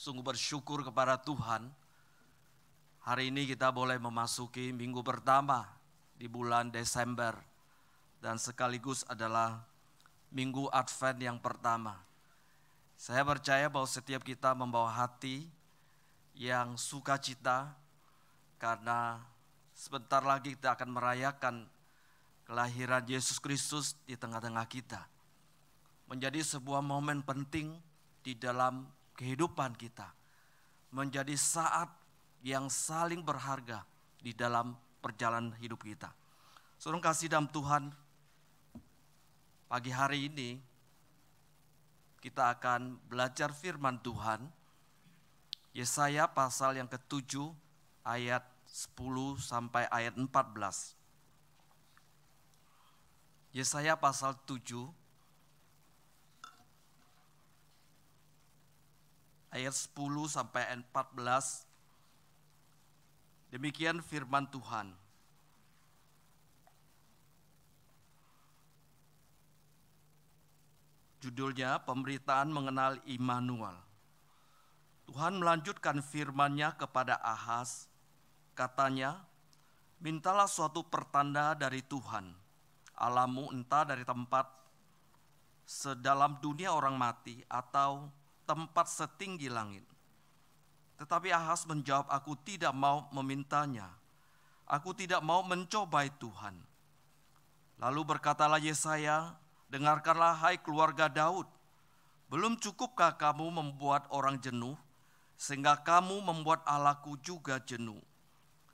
Sungguh bersyukur kepada Tuhan. Hari ini kita boleh memasuki minggu pertama di bulan Desember dan sekaligus adalah minggu Advent yang pertama. Saya percaya bahwa setiap kita membawa hati yang sukacita karena sebentar lagi kita akan merayakan kelahiran Yesus Kristus di tengah-tengah kita. Menjadi sebuah momen penting di dalam kehidupan kita. Menjadi saat yang saling berharga di dalam perjalanan hidup kita. Saudara kasih dalam Tuhan, pagi hari ini kita akan belajar firman Tuhan. Yesaya pasal yang ke-7 ayat 10 sampai ayat 14. Yesaya pasal 7 ayat 10 sampai 14. Demikian firman Tuhan. Judulnya pemberitaan mengenal Immanuel. Tuhan melanjutkan firman-Nya kepada Ahaz. Katanya, mintalah suatu pertanda dari Tuhan, Allahmu, entah dari tempat sedalam dunia orang mati atau tempat setinggi langit. Tetapi Ahaz menjawab, aku tidak mau memintanya. Aku tidak mau mencobai Tuhan. Lalu berkatalah Yesaya, dengarkanlah hai keluarga Daud. Belum cukupkah kamu membuat orang jenuh, sehingga kamu membuat Allahku juga jenuh.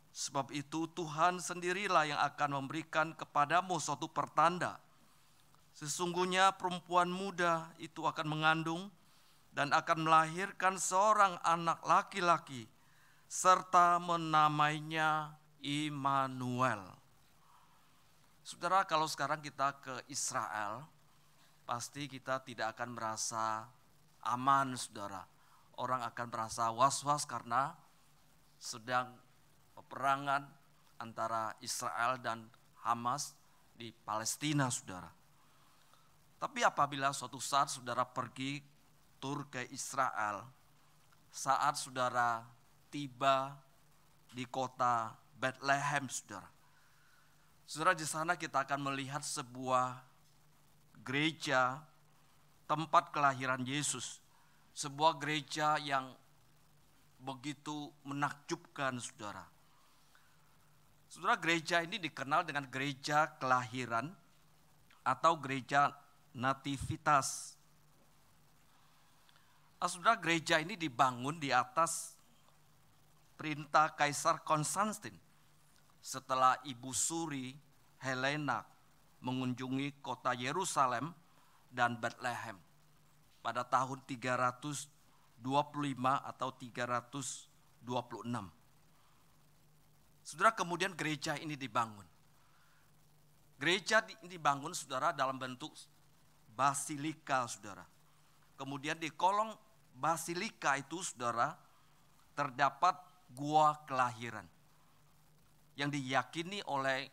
Sebab itu Tuhan sendirilah yang akan memberikan kepadamu suatu pertanda. Sesungguhnya perempuan muda itu akan mengandung dan akan melahirkan seorang anak laki-laki, serta menamainya Immanuel. Saudara, kalau sekarang kita ke Israel, pasti kita tidak akan merasa aman, saudara. Orang akan merasa was-was karena sedang peperangan antara Israel dan Hamas di Palestina, saudara. Tapi apabila suatu saat saudara pergi tur ke Israel, saat saudara tiba di kota Bethlehem, saudara. Saudara, di sana kita akan melihat sebuah gereja tempat kelahiran Yesus. Sebuah gereja yang begitu menakjubkan, saudara. Saudara, gereja ini dikenal dengan gereja kelahiran atau gereja nativitas. Saudara, gereja ini dibangun di atas perintah Kaisar Konstantin setelah Ibu Suri Helena mengunjungi kota Yerusalem dan Bethlehem pada tahun 325 atau 326. Saudara, kemudian gereja ini dibangun. Gereja ini dibangun, saudara, dalam bentuk basilika, saudara. Kemudian di kolong basilika itu, saudara, terdapat gua kelahiran yang diyakini oleh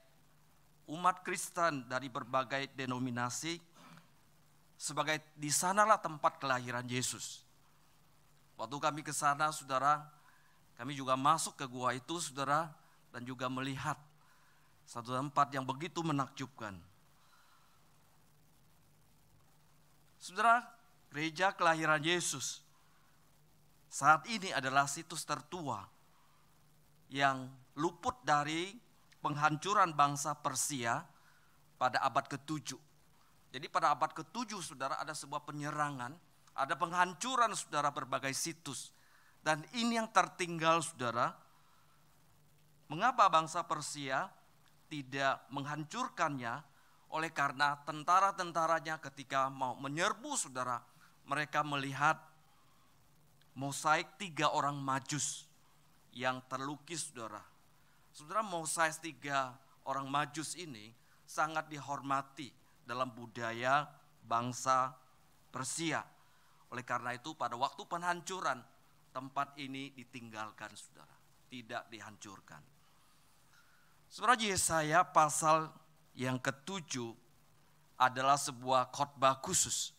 umat Kristen dari berbagai denominasi sebagai di sanalah tempat kelahiran Yesus. Waktu kami ke sana, saudara, kami juga masuk ke gua itu, saudara, dan juga melihat satu tempat yang begitu menakjubkan. Saudara, gereja kelahiran Yesus saat ini adalah situs tertua yang luput dari penghancuran bangsa Persia pada abad ke-7. Jadi pada abad ke-7, saudara, ada sebuah penyerangan, ada penghancuran, saudara, berbagai situs. Dan ini yang tertinggal, saudara. Mengapa bangsa Persia tidak menghancurkannya? Oleh karena tentara-tentaranya ketika mau menyerbu, saudara, mereka melihat mosaik 3 orang Majus yang terlukis, saudara. Saudara, mosaik 3 orang Majus ini sangat dihormati dalam budaya bangsa Persia. Oleh karena itu pada waktu penghancuran tempat ini ditinggalkan, saudara, tidak dihancurkan. Saudara, Yesaya pasal yang ke-7 adalah sebuah khotbah khusus.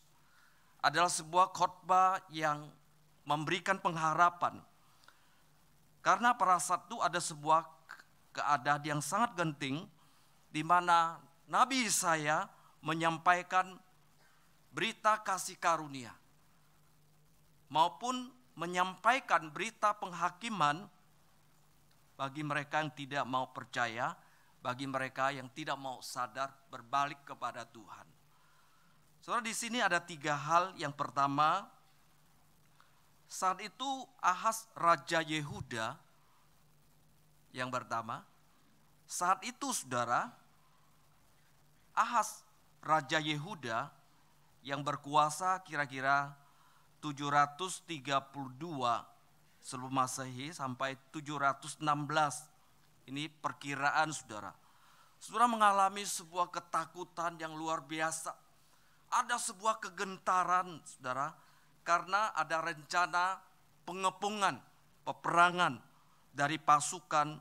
Adalah sebuah khotbah yang memberikan pengharapan. Karena pada saat itu ada sebuah keadaan yang sangat genting di mana Nabi Yesaya menyampaikan berita kasih karunia maupun menyampaikan berita penghakiman bagi mereka yang tidak mau percaya, bagi mereka yang tidak mau sadar berbalik kepada Tuhan. Saudara, di sini ada 3 hal. Yang pertama, saat itu Ahaz Raja Yehuda, yang pertama, saat itu saudara, Ahaz Raja Yehuda yang berkuasa kira-kira 732 sebelum Masehi sampai 716. Ini perkiraan saudara. Saudara mengalami sebuah ketakutan yang luar biasa. Ada sebuah kegentaran saudara, karena ada rencana pengepungan, peperangan dari pasukan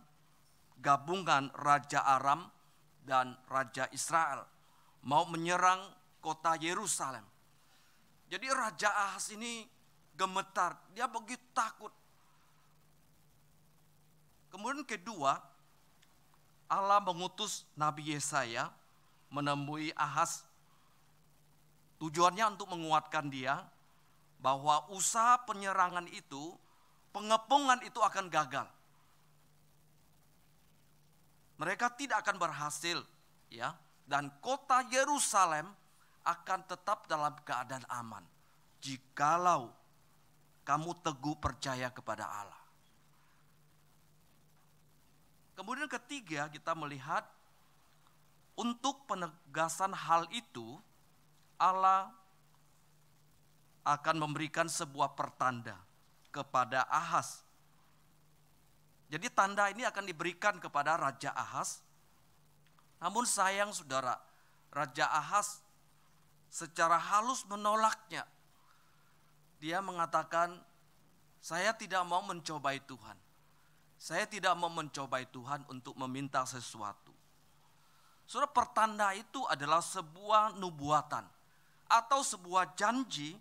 gabungan Raja Aram dan Raja Israel mau menyerang kota Yerusalem. Jadi Raja Ahaz ini gemetar, dia begitu takut. Kemudian kedua, Allah mengutus Nabi Yesaya menemui Ahaz. Tujuannya untuk menguatkan dia bahwa usaha penyerangan itu, pengepungan itu akan gagal. Mereka tidak akan berhasil, ya, dan kota Yerusalem akan tetap dalam keadaan aman jikalau kamu teguh percaya kepada Allah. Kemudian ketiga, kita melihat untuk penegasan hal itu Allah akan memberikan sebuah pertanda kepada Ahaz. Jadi tanda ini akan diberikan kepada Raja Ahaz. Namun sayang saudara, Raja Ahaz secara halus menolaknya. Dia mengatakan, saya tidak mau mencobai Tuhan. Saya tidak mau mencobai Tuhan untuk meminta sesuatu. Saudara, pertanda itu adalah sebuah nubuatan atau sebuah janji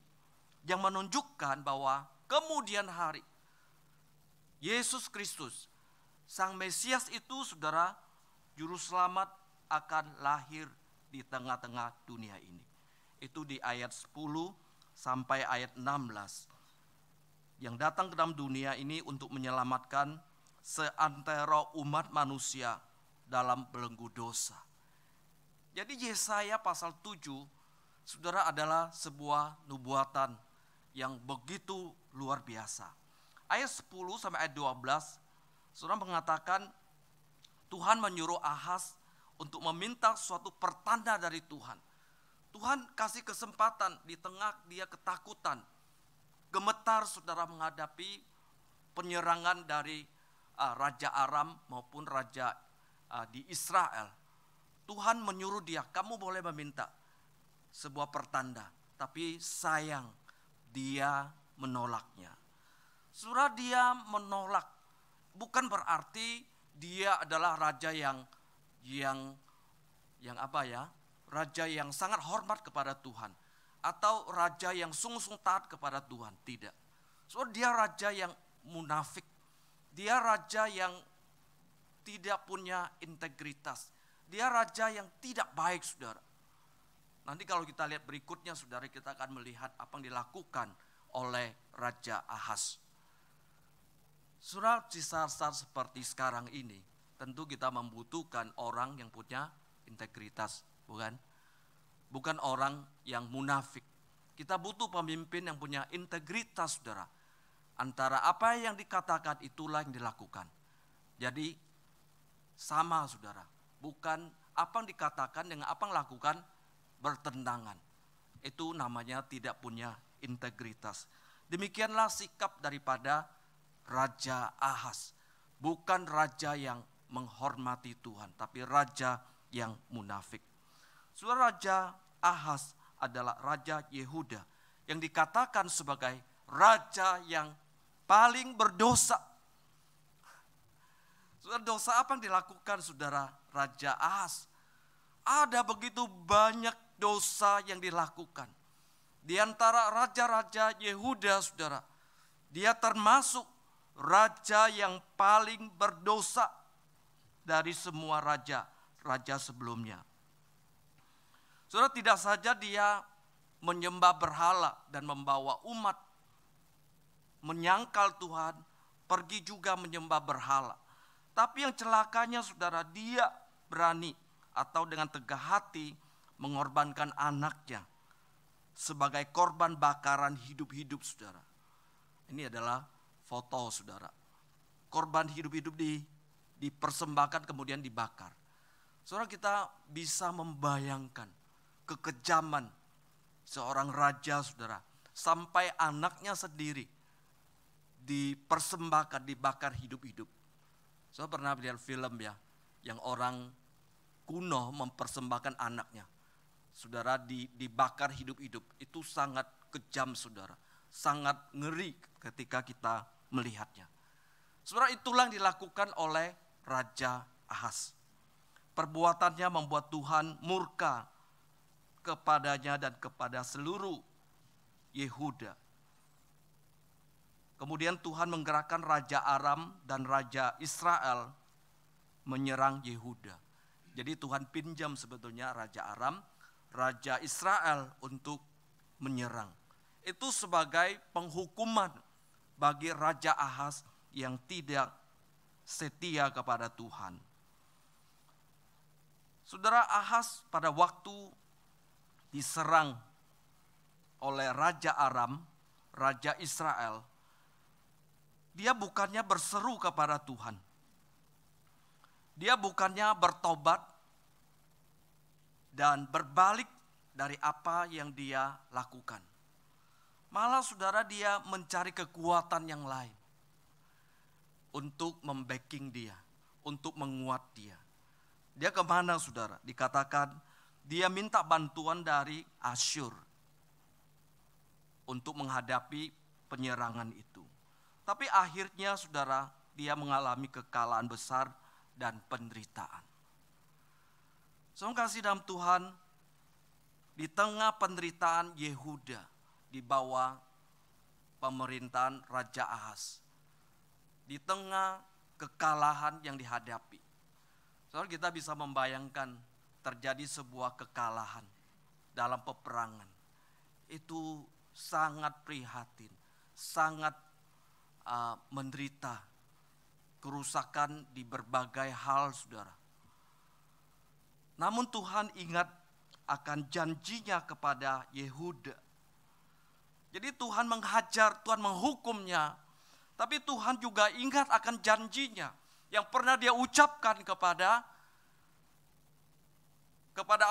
yang menunjukkan bahwa kemudian hari Yesus Kristus, Sang Mesias itu saudara, juru selamat akan lahir di tengah-tengah dunia ini. Itu di ayat 10 sampai ayat 16. Yang datang ke dalam dunia ini untuk menyelamatkan seantero umat manusia dalam belenggu dosa. Jadi Yesaya pasal 7, saudara, adalah sebuah nubuatan yang begitu luar biasa. Ayat 10 sampai ayat 12, saudara mengatakan Tuhan menyuruh Ahaz untuk meminta suatu pertanda dari Tuhan. Tuhan kasih kesempatan di tengah dia ketakutan, gemetar saudara menghadapi penyerangan dari Raja Aram maupun Raja di Israel. Tuhan menyuruh dia, kamu boleh meminta sebuah pertanda, tapi sayang dia menolaknya. Saudara, dia menolak bukan berarti dia adalah raja yang apa ya? Raja yang sangat hormat kepada Tuhan atau raja yang sungguh-sungguh taat kepada Tuhan, tidak. Saudara, dia raja yang munafik. Dia raja yang tidak punya integritas. Dia raja yang tidak baik, saudara. Nanti kalau kita lihat berikutnya, saudara, kita akan melihat apa yang dilakukan oleh Raja Ahaz. Saudara, di saat-saat seperti sekarang ini, tentu kita membutuhkan orang yang punya integritas, bukan? Bukan orang yang munafik. Kita butuh pemimpin yang punya integritas, saudara. Antara apa yang dikatakan itulah yang dilakukan. Jadi sama, saudara. Bukan apa yang dikatakan dengan apa yang dilakukan bertentangan. Itu namanya tidak punya integritas. Demikianlah sikap daripada Raja Ahaz. Bukan raja yang menghormati Tuhan, tapi raja yang munafik. Saudara, Raja Ahaz adalah Raja Yehuda yang dikatakan sebagai raja yang paling berdosa. Saudara, dosa apa yang dilakukan saudara Raja Ahaz? Ada begitu banyak dosa yang dilakukan. Di antara raja-raja Yehuda, saudara, Dia termasuk raja yang paling berdosa dari semua raja sebelumnya. Saudara, tidak saja dia menyembah berhala dan membawa umat menyangkal Tuhan, pergi juga menyembah berhala. Tapi yang celakanya saudara, dia berani atau dengan tegak hati mengorbankan anaknya sebagai korban bakaran hidup-hidup saudara. Ini adalah foto saudara. Korban hidup-hidup dipersembahkan kemudian dibakar. Saudara, kita bisa membayangkan kekejaman seorang raja saudara. Sampai anaknya sendiri dipersembahkan, dibakar hidup-hidup. Saya pernah lihat film ya, yang orang kuno mempersembahkan anaknya. Saudara, dibakar hidup-hidup. Itu sangat kejam saudara. Sangat ngeri ketika kita melihatnya. Saudara, itulah yang dilakukan oleh Raja Ahaz. Perbuatannya membuat Tuhan murka kepadanya dan kepada seluruh Yehuda. Kemudian Tuhan menggerakkan Raja Aram dan Raja Israel menyerang Yehuda. Jadi Tuhan pinjam sebetulnya Raja Aram, Raja Israel untuk menyerang. Itu sebagai penghukuman bagi Raja Ahaz yang tidak setia kepada Tuhan. Saudara, Ahaz pada waktu diserang oleh Raja Aram, Raja Israel, dia bukannya berseru kepada Tuhan. Dia bukannya bertobat dan berbalik dari apa yang dia lakukan. Malah saudara, dia mencari kekuatan yang lain untuk membacking dia, untuk menguat dia. Dia kemana saudara? Dikatakan dia minta bantuan dari Asyur untuk menghadapi penyerangan itu. Tapi akhirnya saudara, dia mengalami kekalahan besar dan penderitaan. Saudara kasih dalam Tuhan, di tengah penderitaan Yehuda di bawah pemerintahan Raja Ahaz, di tengah kekalahan yang dihadapi, saudara, kita bisa membayangkan terjadi sebuah kekalahan dalam peperangan. Itu sangat prihatin, sangat menderita kerusakan di berbagai hal saudara. Namun Tuhan ingat akan janjinya kepada Yehuda. Jadi Tuhan menghajar, Tuhan menghukumnya, tapi Tuhan juga ingat akan janjinya yang pernah dia ucapkan kepada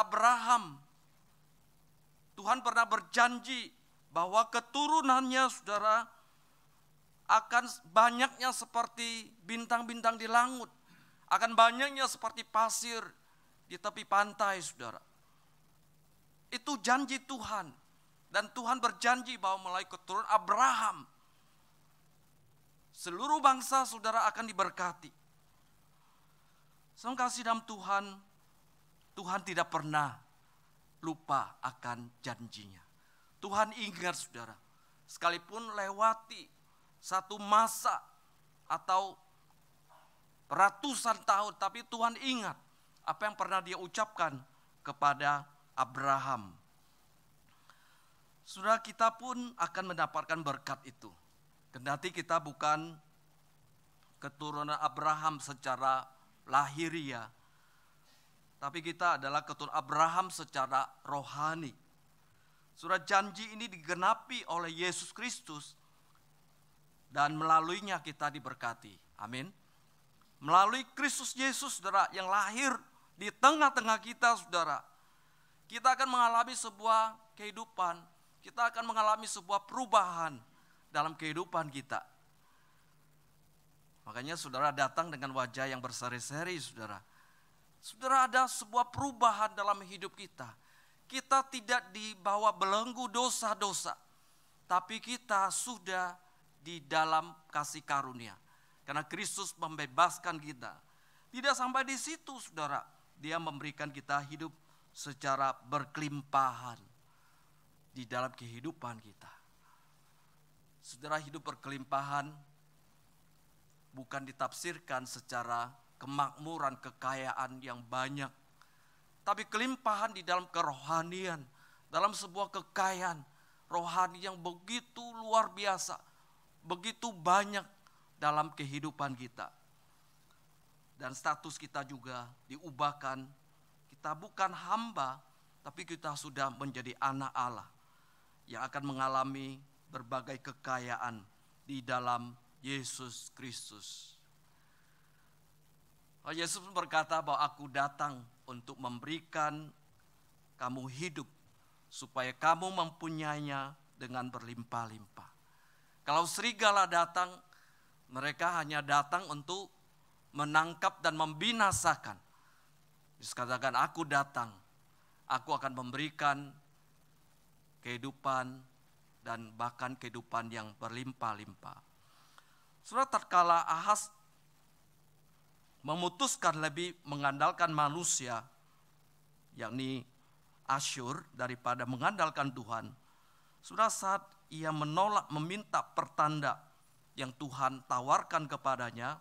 Abraham. Tuhan pernah berjanji bahwa keturunannya saudara akan banyaknya seperti bintang-bintang di langit, akan banyaknya seperti pasir di tepi pantai saudara. Itu janji Tuhan. Dan Tuhan berjanji bahwa melalui keturunan Abraham, seluruh bangsa saudara akan diberkati. Saudara kasih dalam Tuhan, Tuhan tidak pernah lupa akan janjinya. Tuhan ingat saudara, sekalipun lewati satu masa atau ratusan tahun, tapi Tuhan ingat apa yang pernah dia ucapkan kepada Abraham. Saudara, kita pun akan mendapatkan berkat itu. Kendati kita bukan keturunan Abraham secara lahiria, tapi kita adalah keturunan Abraham secara rohani. Saudara, janji ini digenapi oleh Yesus Kristus dan melaluinya kita diberkati. Amin. Melalui Kristus Yesus saudara yang lahir di tengah-tengah kita saudara, kita akan mengalami sebuah kehidupan, kita akan mengalami sebuah perubahan dalam kehidupan kita. Makanya saudara datang dengan wajah yang berseri-seri saudara. Saudara, ada sebuah perubahan dalam hidup kita. Kita tidak dibawa belenggu dosa-dosa, tapi kita sudah di dalam kasih karunia. Karena Kristus membebaskan kita. Tidak sampai di situ saudara, Dia memberikan kita hidup secara berkelimpahan di dalam kehidupan kita. Saudara, hidup berkelimpahan bukan ditafsirkan secara kemakmuran, kekayaan yang banyak. Tapi kelimpahan di dalam kerohanian, dalam sebuah kekayaan rohani yang begitu luar biasa, begitu banyak dalam kehidupan kita. Dan status kita juga diubahkan, kita bukan hamba, tapi kita sudah menjadi anak Allah yang akan mengalami berbagai kekayaan di dalam Yesus Kristus. Yesus berkata bahwa aku datang untuk memberikan kamu hidup supaya kamu mempunyainya dengan berlimpah-limpah. Kalau serigala datang, mereka hanya datang untuk menangkap dan membinasakan. Yesus katakan, aku datang, aku akan memberikan kehidupan dan bahkan kehidupan yang berlimpah-limpah. Saudara, tatkala Ahaz memutuskan lebih mengandalkan manusia, yakni Asyur, daripada mengandalkan Tuhan. Sudah saat ia menolak meminta pertanda yang Tuhan tawarkan kepadanya,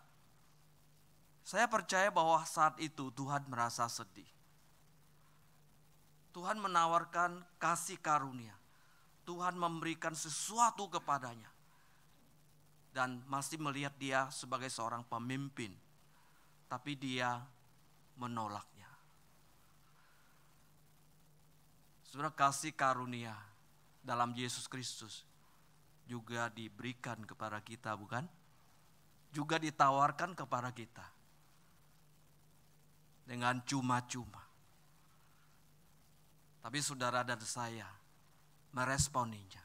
saya percaya bahwa saat itu Tuhan merasa sedih. Tuhan menawarkan kasih karunia. Tuhan memberikan sesuatu kepadanya. Dan masih melihat dia sebagai seorang pemimpin. Tapi dia menolaknya. Saudara, kasih karunia dalam Yesus Kristus juga diberikan kepada kita, bukan? Juga ditawarkan kepada kita. Dengan cuma-cuma. Tapi saudara dan saya meresponinya.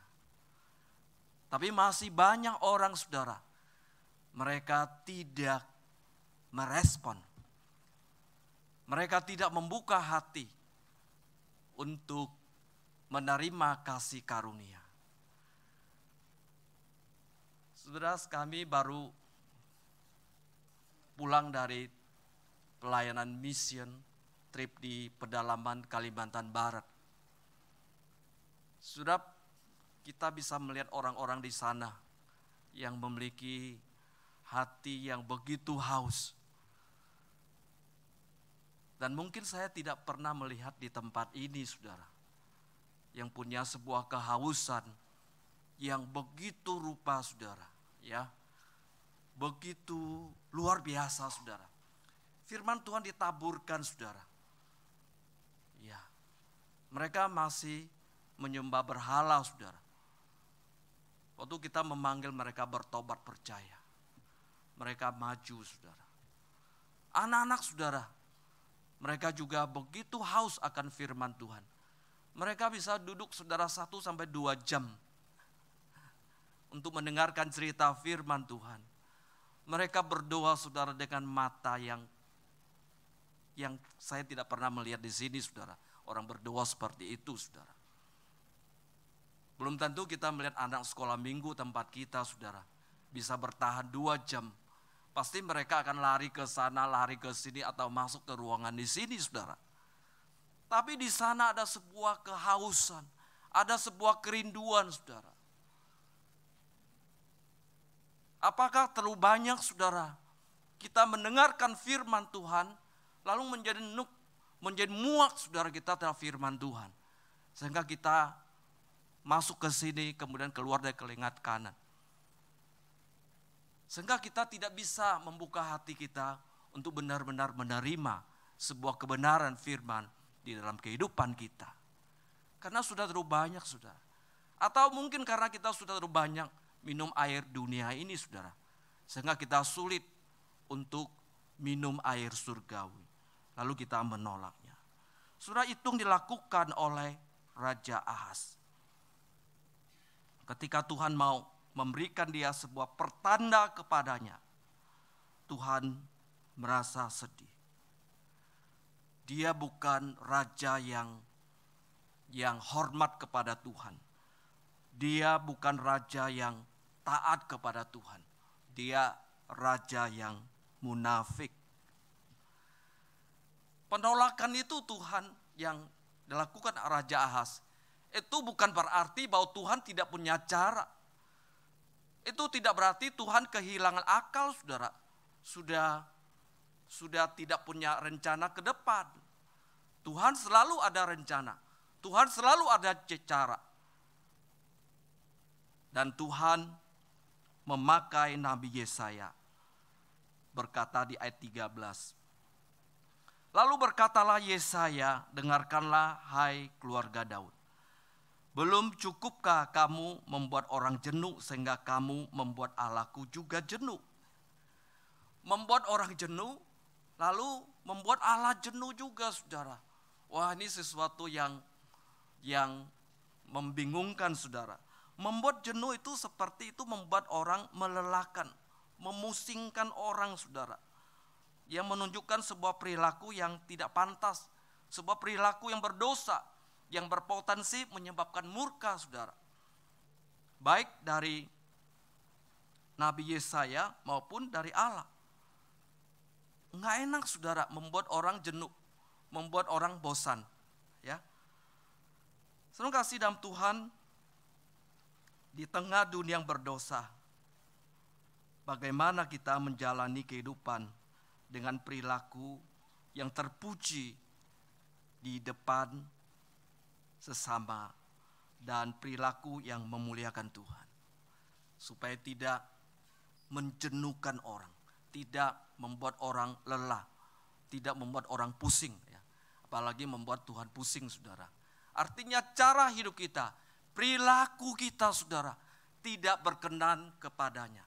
Tapi masih banyak orang, saudara, mereka tidak merespon. Mereka tidak membuka hati untuk menerima kasih karunia. Saudara, kami baru pulang dari pelayanan mission trip di pedalaman Kalimantan Barat. Sudah kita bisa melihat orang-orang di sana yang memiliki hati yang begitu haus. Dan mungkin saya tidak pernah melihat di tempat ini, saudara, yang punya sebuah kehausan yang begitu rupa, saudara, ya, begitu luar biasa, saudara. Firman Tuhan ditaburkan, saudara. Ya, mereka masih menyembah berhala, saudara. Waktu kita memanggil mereka bertobat percaya, mereka maju, saudara. Anak-anak, saudara, mereka juga begitu haus akan firman Tuhan. Mereka bisa duduk, saudara, 1-2 jam untuk mendengarkan cerita firman Tuhan. Mereka berdoa, saudara, dengan mata yang saya tidak pernah melihat di sini, saudara. Orang berdoa seperti itu, saudara. Belum tentu kita melihat anak sekolah minggu tempat kita, saudara, bisa bertahan 2 jam. Pasti mereka akan lari ke sana, lari ke sini, atau masuk ke ruangan di sini, saudara. Tapi di sana ada sebuah kehausan, ada sebuah kerinduan, saudara. Apakah terlalu banyak, saudara, kita mendengarkan firman Tuhan, lalu menjadi muak, saudara, kita terhadap firman Tuhan. Sehingga kita masuk ke sini, kemudian keluar dari telinga kanan. Sehingga kita tidak bisa membuka hati kita untuk benar-benar menerima sebuah kebenaran firman di dalam kehidupan kita. Karena sudah terlalu banyak, saudara. Atau mungkin karena kita sudah terlalu banyak minum air dunia ini, saudara. Sehingga kita sulit untuk minum air surgawi. Lalu kita menolaknya. Saudara, itu dilakukan oleh Raja Ahaz. Ketika Tuhan mau memberikan dia sebuah pertanda kepadanya, Tuhan merasa sedih. Dia bukan raja yang hormat kepada Tuhan. Dia bukan raja yang taat kepada Tuhan. Dia raja yang munafik. Penolakan itu Tuhan yang dilakukan Raja Ahaz. Itu bukan berarti bahwa Tuhan tidak punya cara. Itu tidak berarti Tuhan kehilangan akal, saudara. Sudah tidak punya rencana ke depan. Tuhan selalu ada rencana. Tuhan selalu ada cara. Dan Tuhan memakai Nabi Yesaya berkata di ayat 13. Lalu berkatalah Yesaya, dengarkanlah hai keluarga Daud. Belum cukupkah kamu membuat orang jenuh sehingga kamu membuat Allahku juga jenuh? Membuat orang jenuh, lalu membuat Allah jenuh juga, saudara. Wah, ini sesuatu yang membingungkan, saudara. Membuat jenuh itu seperti itu membuat orang melelahkan, memusingkan orang, saudara. Yang menunjukkan sebuah perilaku yang tidak pantas, sebuah perilaku yang berdosa, yang berpotensi menyebabkan murka, saudara. Baik dari Nabi Yesaya maupun dari Allah. Enggak enak, saudara, membuat orang jenuh, membuat orang bosan. Ya. Saudara kasih dalam Tuhan, di tengah dunia yang berdosa, bagaimana kita menjalani kehidupan dengan perilaku yang terpuji di depan sesama dan perilaku yang memuliakan Tuhan, supaya tidak menjenuhkan orang, tidak membuat orang lelah, tidak membuat orang pusing, ya. Apalagi membuat Tuhan pusing, saudara. Artinya cara hidup kita, perilaku kita, saudara, tidak berkenan kepadanya.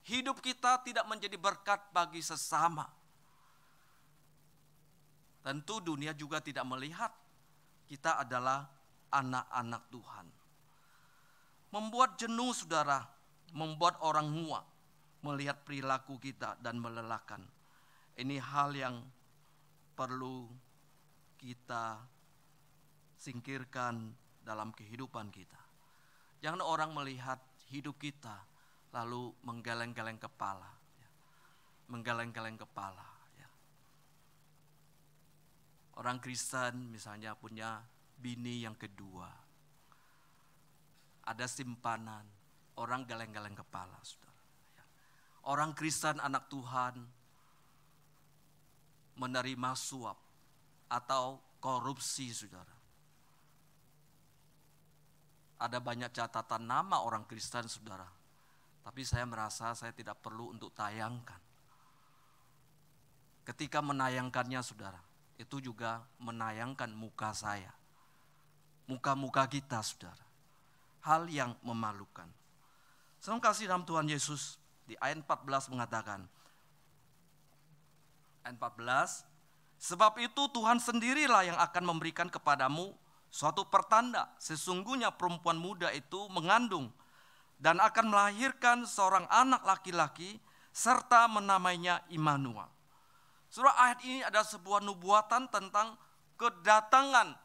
Hidup kita tidak menjadi berkat bagi sesama. Tentu dunia juga tidak melihat kita adalah anak-anak Tuhan. Membuat jenuh, saudara, membuat orang muak melihat perilaku kita dan melelahkan. Ini hal yang perlu kita singkirkan dalam kehidupan kita. Jangan orang melihat hidup kita lalu menggeleng-geleng kepala. Menggeleng-geleng kepala. Orang Kristen misalnya punya bini yang kedua. Ada simpanan, orang geleng-geleng kepala, saudara. Orang Kristen anak Tuhan menerima suap atau korupsi, saudara. Ada banyak catatan nama orang Kristen, saudara. Tapi saya merasa saya tidak perlu untuk tayangkan. Ketika menayangkannya, saudara, itu juga menayangkan muka saya. Muka-muka kita, saudara. Hal yang memalukan. Saudara kasih dalam Tuhan Yesus di ayat 14 mengatakan. Ayat 14. Sebab itu Tuhan sendirilah yang akan memberikan kepadamu suatu pertanda. Sesungguhnya perempuan muda itu mengandung dan akan melahirkan seorang anak laki-laki serta menamainya Immanuel. Surah ayat ini ada sebuah nubuatan tentang kedatangan,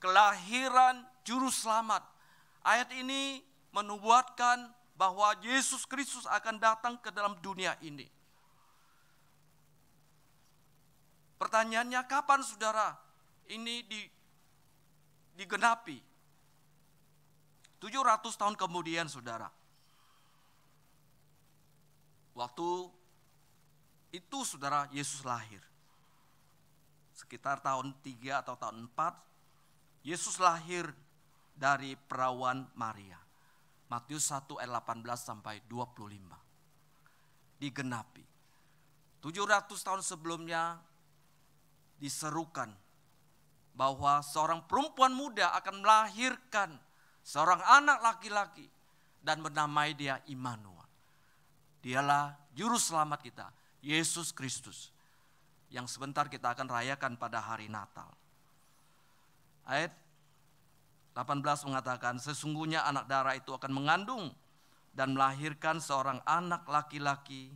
kelahiran juru selamat. Ayat ini menubuatkan bahwa Yesus Kristus akan datang ke dalam dunia ini. Pertanyaannya, kapan, saudara, ini digenapi? 700 tahun kemudian, saudara. Waktu itu, saudara, Yesus lahir. Sekitar tahun 3 atau tahun 4, Yesus lahir dari perawan Maria. Matius 1 ayat 18 sampai 25. Digenapi. 700 tahun sebelumnya diserukan bahwa seorang perempuan muda akan melahirkan seorang anak laki-laki dan menamai dia Immanuel. Dialah juru selamat kita, Yesus Kristus, yang sebentar kita akan rayakan pada hari Natal. Ayat 18 mengatakan, sesungguhnya anak darah itu akan mengandung dan melahirkan seorang anak laki-laki,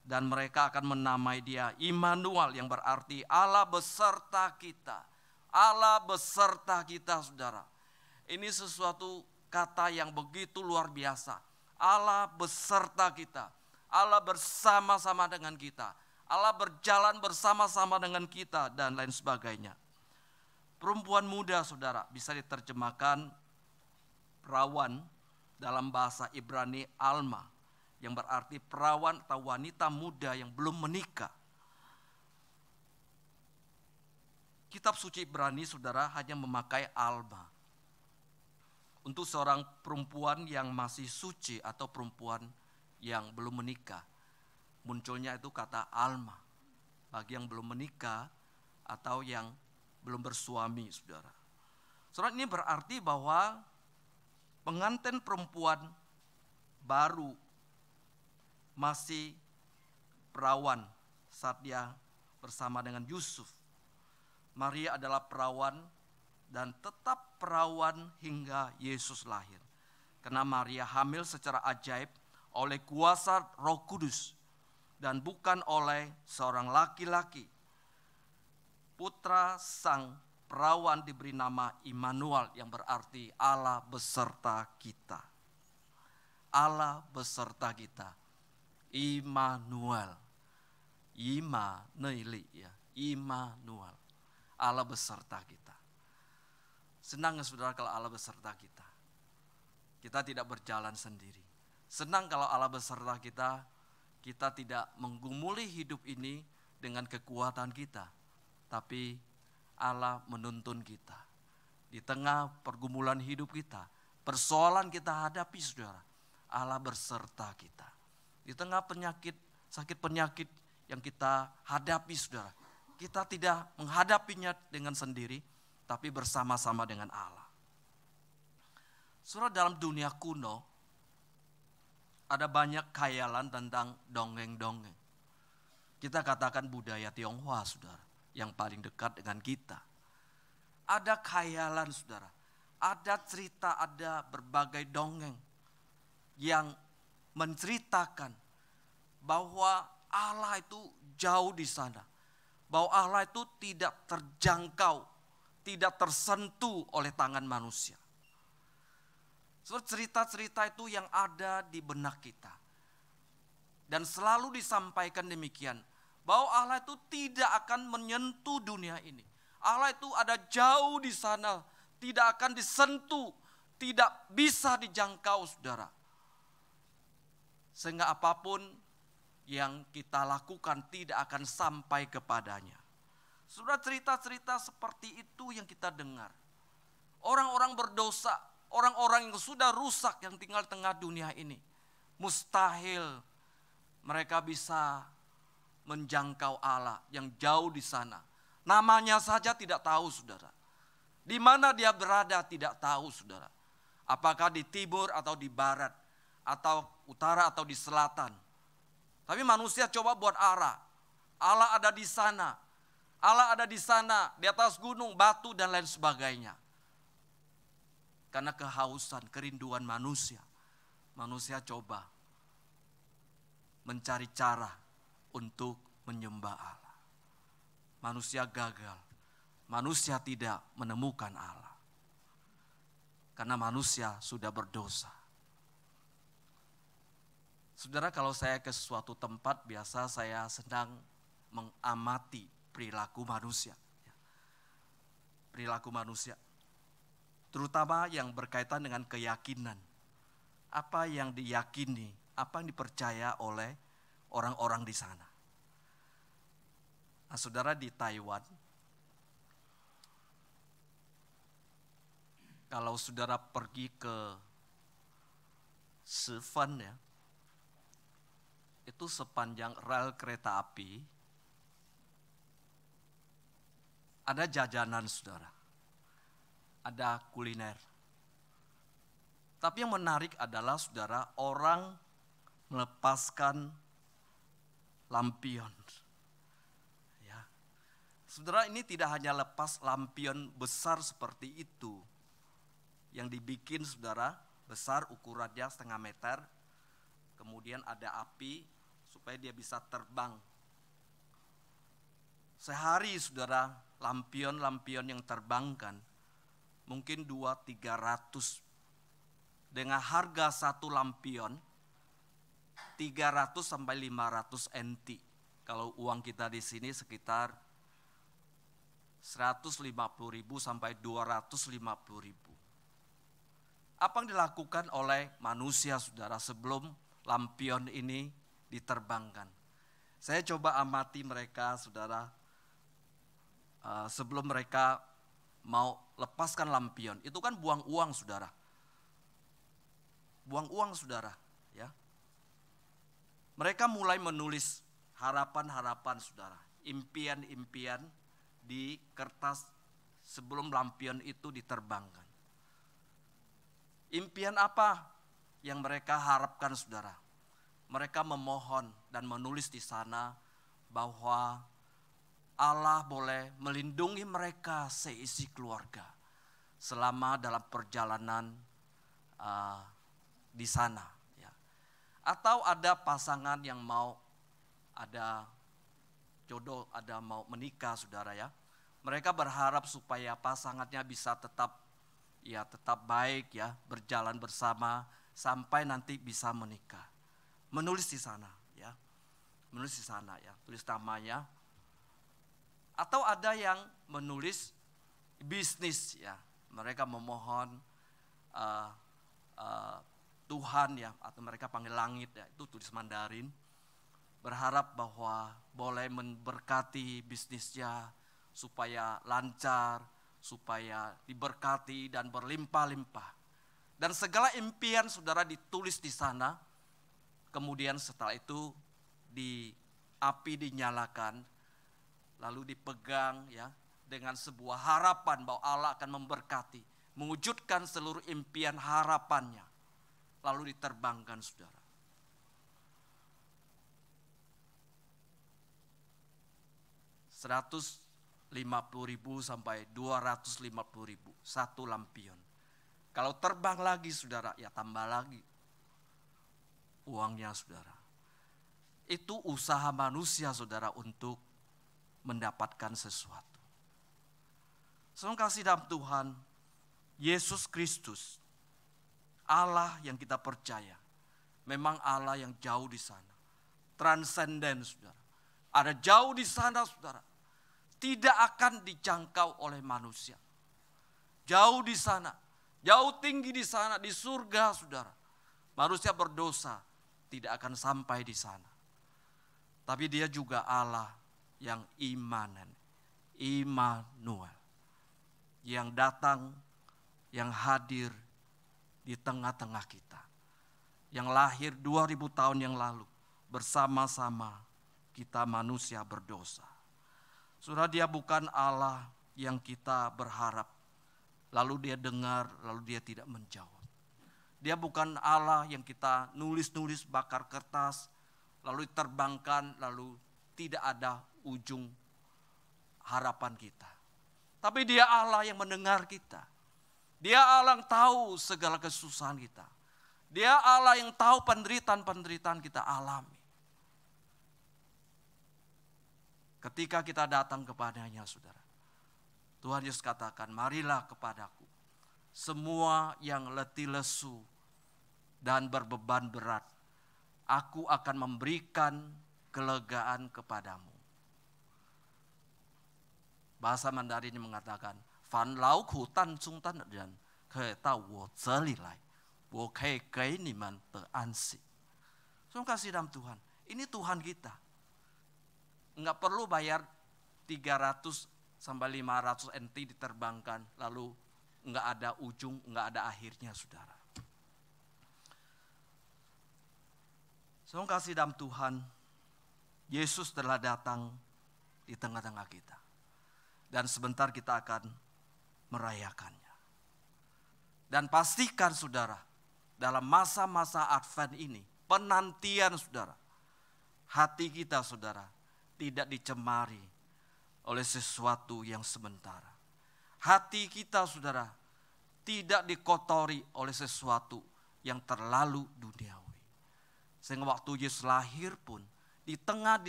dan mereka akan menamai dia Immanuel, yang berarti Allah beserta kita. Allah beserta kita, saudara. Ini sesuatu kata yang begitu luar biasa. Allah beserta kita. Allah bersama-sama dengan kita. Allah berjalan bersama-sama dengan kita dan lain sebagainya. Perempuan muda, saudara, bisa diterjemahkan perawan dalam bahasa Ibrani Alma. yang berarti perawan atau wanita muda yang belum menikah. Kitab suci Ibrani, saudara, hanya memakai alma. Untuk seorang perempuan yang masih suci atau perempuan yang belum menikah, munculnya itu kata alma. Bagi yang belum menikah atau yang belum bersuami, saudara. Saudara, ini berarti bahwa pengantin perempuan baru masih perawan saat dia bersama dengan Yusuf. Maria adalah perawan dan tetap perawan hingga Yesus lahir. Karena Maria hamil secara ajaib oleh kuasa Roh Kudus dan bukan oleh seorang laki-laki. Putra sang perawan diberi nama Immanuel yang berarti Allah beserta kita. Allah beserta kita. Immanuel. Immanuel. Allah beserta kita. Senang saudara kalau Allah beserta kita. Kita tidak berjalan sendiri. Senang kalau Allah beserta kita. Kita tidak menggumuli hidup ini dengan kekuatan kita. Tapi Allah menuntun kita. Di tengah pergumulan hidup kita, persoalan kita hadapi, saudara, Allah berserta kita. Di tengah penyakit, sakit penyakit yang kita hadapi, saudara, kita tidak menghadapinya dengan sendiri, tapi bersama-sama dengan Allah. Saudara, dalam dunia kuno, ada banyak khayalan tentang dongeng-dongeng. Kita katakan budaya Tionghoa, saudara, yang paling dekat dengan kita. Ada khayalan, saudara. Ada cerita, ada berbagai dongeng yang menceritakan bahwa Allah itu jauh di sana. Bahwa Allah itu tidak terjangkau, tidak tersentuh oleh tangan manusia. Cerita-cerita itu yang ada di benak kita. Dan selalu disampaikan demikian, bahwa Allah itu tidak akan menyentuh dunia ini. Allah itu ada jauh di sana, tidak akan disentuh, tidak bisa dijangkau, saudara. Sehingga apapun yang kita lakukan tidak akan sampai kepadanya. Sudah cerita-cerita seperti itu yang kita dengar. Orang-orang berdosa, orang-orang yang sudah rusak yang tinggal di tengah dunia ini, mustahil mereka bisa menjangkau Allah yang jauh di sana. Namanya saja tidak tahu, saudara. Di mana dia berada tidak tahu, saudara. Apakah di timur atau di barat, atau utara atau di selatan. Tapi manusia coba buat arah. Allah ada di sana. Allah ada di sana, di atas gunung, batu dan lain sebagainya. Karena kehausan, kerinduan manusia. Manusia coba mencari cara untuk menyembah Allah. Manusia gagal. Manusia tidak menemukan Allah. Karena manusia sudah berdosa. Saudara, kalau saya ke suatu tempat, biasa saya sedang mengamati perilaku manusia. Perilaku manusia. Terutama yang berkaitan dengan keyakinan. Apa yang diyakini, apa yang dipercaya oleh orang-orang di sana. Nah, saudara, di Taiwan, kalau saudara pergi ke Sifen ya, itu sepanjang rel kereta api, ada jajanan, saudara. Ada kuliner. Tapi yang menarik adalah, saudara, orang melepaskan lampion. Ya. Saudara, ini tidak hanya lepas lampion besar seperti itu, yang dibikin, saudara, besar ukurannya 1,5 meter. Kemudian ada api supaya dia bisa terbang. Sehari, saudara, lampion-lampion yang terbangkan mungkin 200-300. Dengan harga satu lampion 300 sampai 500 NT. Kalau uang kita di sini sekitar 150.000 sampai 250.000. Apa yang dilakukan oleh manusia, saudara, sebelum lampion ini diterbangkan. Saya coba amati mereka, saudara, sebelum mereka mau lepaskan lampion. Itu kan buang uang, saudara. Buang uang, saudara. Ya. Mereka mulai menulis harapan-harapan, saudara. Impian-impian di kertas sebelum lampion itu diterbangkan. Impian apa yang mereka harapkan, saudara? Mereka memohon dan menulis di sana bahwa Allah boleh melindungi mereka seisi keluarga selama dalam perjalanan di sana. Ya. Atau ada pasangan yang mau ada jodoh, ada mau menikah, saudara ya. Mereka berharap supaya pasangannya bisa tetap baik ya, berjalan bersama sampai nanti bisa menikah. Menulis di sana ya. Menulis di sana ya, tulis namanya. Atau ada yang menulis bisnis ya. Mereka memohon Tuhan ya, atau mereka panggil langit ya, itu tulis Mandarin. Berharap bahwa boleh memberkati bisnisnya supaya lancar, supaya diberkati dan berlimpah-limpah. Dan segala impian saudara ditulis di sana. Kemudian setelah itu api dinyalakan, lalu dipegang ya dengan sebuah harapan bahwa Allah akan memberkati, mewujudkan seluruh impian harapannya, lalu diterbangkan, saudara. $150.000 sampai $250.000 satu lampion. Kalau terbang lagi, saudara, ya tambah lagi uangnya, saudara. Itu usaha manusia, saudara, untuk mendapatkan sesuatu. Saudara kasih dalam Tuhan, Yesus Kristus, Allah yang kita percaya, memang Allah yang jauh di sana, transenden, saudara. Ada jauh di sana, saudara, tidak akan dijangkau oleh manusia. Jauh di sana, jauh tinggi di sana, di surga, saudara. Manusia berdosa tidak akan sampai di sana. Tapi dia juga Allah yang Immanuel, yang datang, yang hadir di tengah-tengah kita, yang lahir 2000 tahun yang lalu bersama-sama kita manusia berdosa. Saudara, dia bukan Allah yang kita berharap, lalu dia dengar, lalu dia tidak menjawab. Dia bukan Allah yang kita nulis-nulis bakar kertas, lalu diterbangkan, lalu tidak ada ujung harapan kita. Tapi dia Allah yang mendengar kita. Dia Allah yang tahu segala kesusahan kita. Dia Allah yang tahu penderitaan-penderitaan kita alami. Ketika kita datang kepadanya, saudara, Tuhan Yesus katakan, marilah kepadaku, semua yang letih lesu dan berbeban berat, aku akan memberikan kelegaan kepadamu. Bahasa Mandarin mengatakan, Fan lau ku tan chung tan dan ke tao wo zeli lai, wo ke gei ni man de ansi. Terima kasih dalam Tuhan. Ini Tuhan kita. Enggak perlu bayar 300 sampai 500 NT diterbangkan, lalu enggak ada ujung, enggak ada akhirnya, saudara. Terima kasih dalam Tuhan, Yesus telah datang di tengah-tengah kita. Dan sebentar kita akan merayakannya. Dan pastikan, saudara, dalam masa-masa Advent ini, penantian, saudara, hati kita, saudara, tidak dicemari oleh sesuatu yang sementara. Hati kita, saudara, tidak dikotori oleh sesuatu yang terlalu duniawi. Sehingga waktu Yesus lahir pun, di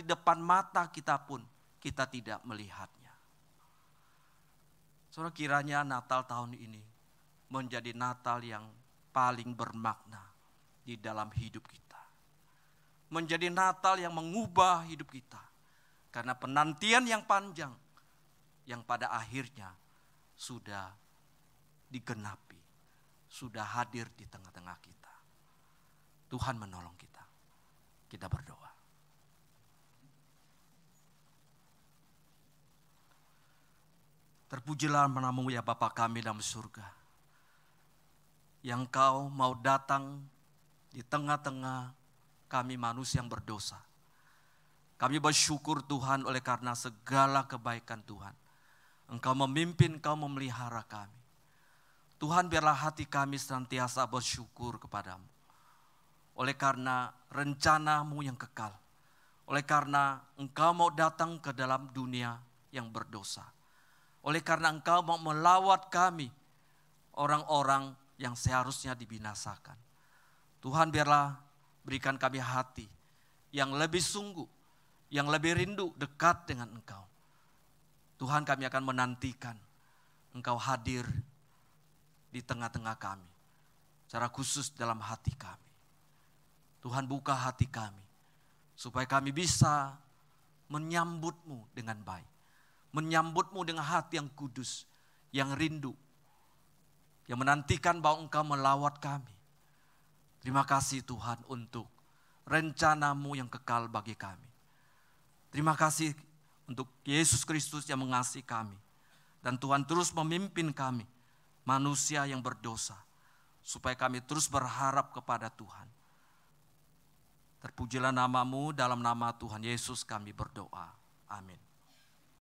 depan mata kita pun, kita tidak melihatnya. Saudara, kiranya Natal tahun ini menjadi Natal yang paling bermakna di dalam hidup kita. Menjadi Natal yang mengubah hidup kita. Karena penantian yang panjang, yang pada akhirnya sudah digenapi, sudah hadir di tengah-tengah kita. Tuhan menolong kita. Kita berdoa. Terpujilah namamu ya Bapa kami dalam surga, yang Kau mau datang di tengah-tengah kami manusia yang berdosa. Kami bersyukur Tuhan oleh karena segala kebaikan Tuhan. Engkau memimpin, Kau memelihara kami. Tuhan, biarlah hati kami senantiasa bersyukur kepadamu. Oleh karena rencana-Mu yang kekal. Oleh karena Engkau mau datang ke dalam dunia yang berdosa. Oleh karena Engkau mau melawat kami, orang-orang yang seharusnya dibinasakan. Tuhan, biarlah berikan kami hati yang lebih sungguh, yang lebih rindu dekat dengan Engkau. Tuhan, kami akan menantikan Engkau hadir di tengah-tengah kami, secara khusus dalam hati kami. Tuhan, buka hati kami, supaya kami bisa menyambut-Mu dengan baik. Menyambut-Mu dengan hati yang kudus, yang rindu, yang menantikan bahwa Engkau melawat kami. Terima kasih Tuhan untuk rencana-Mu yang kekal bagi kami. Terima kasih untuk Yesus Kristus yang mengasihi kami. Dan Tuhan terus memimpin kami, manusia yang berdosa, supaya kami terus berharap kepada Tuhan. Terpujilah nama-Mu, dalam nama Tuhan Yesus kami berdoa. Amin.